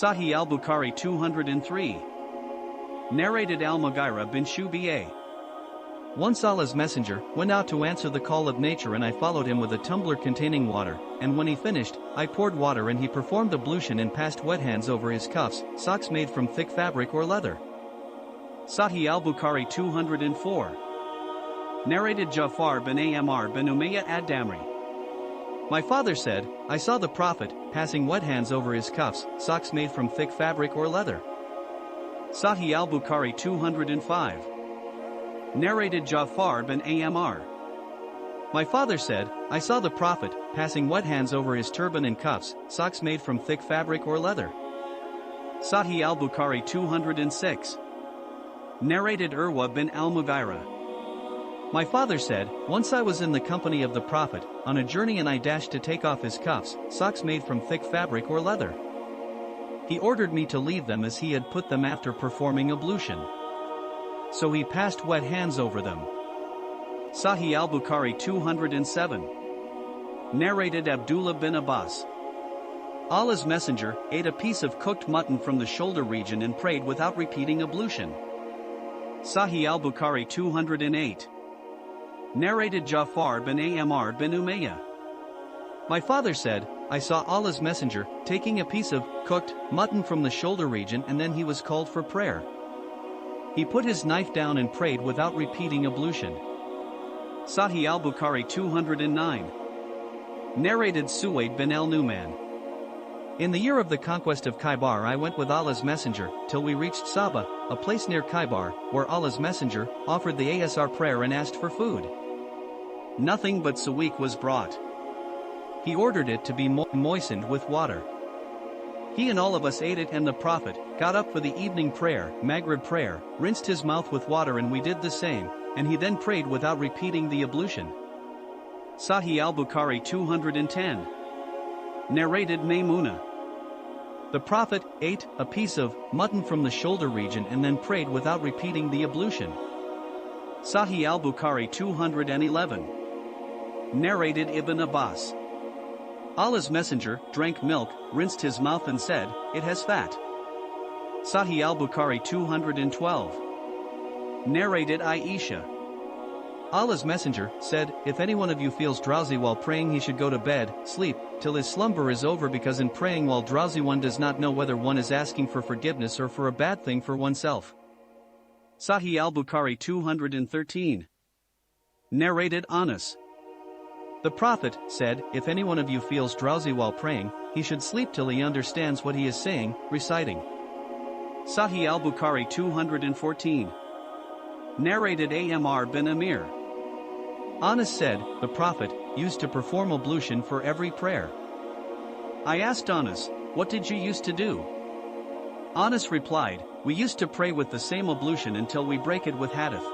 Sahih al-Bukhari 203. Narrated al-Mughira bin Shu'bah. Once Allah's messenger went out to answer the call of nature, and I followed him with a tumbler containing water, and when he finished, I poured water and he performed ablution and passed wet hands over his cuffs, socks made from thick fabric or leather. Sahih al-Bukhari 204. Narrated Ja'far bin Amr bin Umayyah ad-Damri. My father said, I saw the Prophet passing wet hands over his cuffs, socks made from thick fabric or leather. Sahih al-Bukhari 205. Narrated Ja'far bin Amr. My father said, I saw the Prophet passing wet hands over his turban and cuffs, socks made from thick fabric or leather. Sahih al-Bukhari 206. Narrated Urwa bin al-Mughira. My father said, once I was in the company of the Prophet, on a journey, and I dashed to take off his cuffs, socks made from thick fabric or leather. He ordered me to leave them as he had put them after performing ablution. So he passed wet hands over them. Sahih al-Bukhari 207. Narrated Abdullah bin Abbas. Allah's messenger ate a piece of cooked mutton from the shoulder region and prayed without repeating ablution. Sahih al-Bukhari 208. Narrated Ja'far bin Amr bin Umayyah. My father said, I saw Allah's messenger taking a piece of cooked mutton from the shoulder region, and then he was called for prayer. He put his knife down and prayed without repeating ablution. Sahih al-Bukhari 209. Narrated Suwaid bin al-Numan. In the year of the conquest of Khaybar, I went with Allah's messenger till we reached Saba, a place near Khaybar, where Allah's messenger offered the Asr prayer and asked for food. Nothing but sawiq was brought. He ordered it to be moistened with water. He and all of us ate it, and the Prophet got up for the evening prayer, Maghrib prayer, rinsed his mouth with water, and we did the same, and he then prayed without repeating the ablution. Sahih al-Bukhari 210. Narrated Maymuna. The Prophet ate a piece of mutton from the shoulder region and then prayed without repeating the ablution. Sahih al-Bukhari 211. Narrated Ibn Abbas. Allah's messenger drank milk, rinsed his mouth, and said, it has fat. Sahih al-Bukhari 212. Narrated Aisha. Allah's messenger said, if any one of you feels drowsy while praying, he should go to bed, sleep, till his slumber is over, because in praying while drowsy one does not know whether one is asking for forgiveness or for a bad thing for oneself. Sahih al-Bukhari 213. Narrated Anas. The Prophet said, if any one of you feels drowsy while praying, he should sleep till he understands what he is saying, reciting. Sahih al-Bukhari 214. Narrated Amr bin Amir. Anas said, the Prophet used to perform ablution for every prayer. I asked Anas, what did you used to do? Anas replied, we used to pray with the same ablution until we break it with hadith.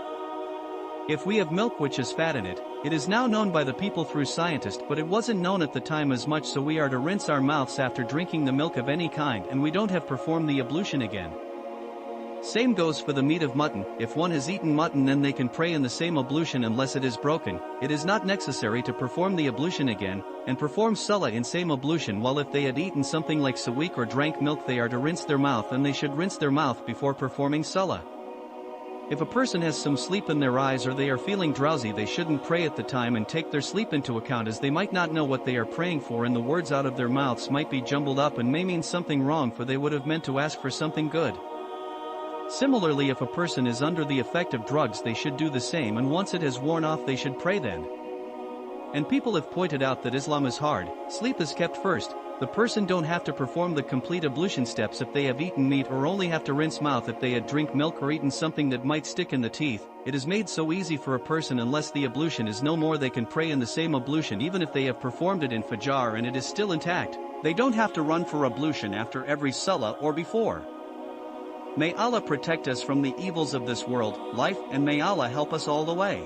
If we have milk which has fat in it, it is now known by the people through scientists, but it wasn't known at the time as much, so we are to rinse our mouths after drinking the milk of any kind, and we don't have performed the ablution again. Same goes for the meat of mutton. If one has eaten mutton, then they can pray in the same ablution unless it is broken. It is not necessary to perform the ablution again, and perform salah in same ablution, while if they had eaten something like sawiq or drank milk, they are to rinse their mouth, and they should rinse their mouth before performing salah. If a person has some sleep in their eyes or they are feeling drowsy, they shouldn't pray at the time and take their sleep into account, as they might not know what they are praying for, and the words out of their mouths might be jumbled up and may mean something wrong, for they would have meant to ask for something good. Similarly, if a person is under the effect of drugs, they should do the same, and once it has worn off, they should pray then. And people have pointed out that Islam is hard. Sleep is kept first. The person don't have to perform the complete ablution steps if they have eaten meat, or only have to rinse mouth if they had drink milk or eaten something that might stick in the teeth. It is made so easy for a person, unless the ablution is no more, they can pray in the same ablution even if they have performed it in Fajr and it is still intact. They don't have to run for ablution after every salah or before. May Allah protect us from the evils of this world, life, and may Allah help us all the way.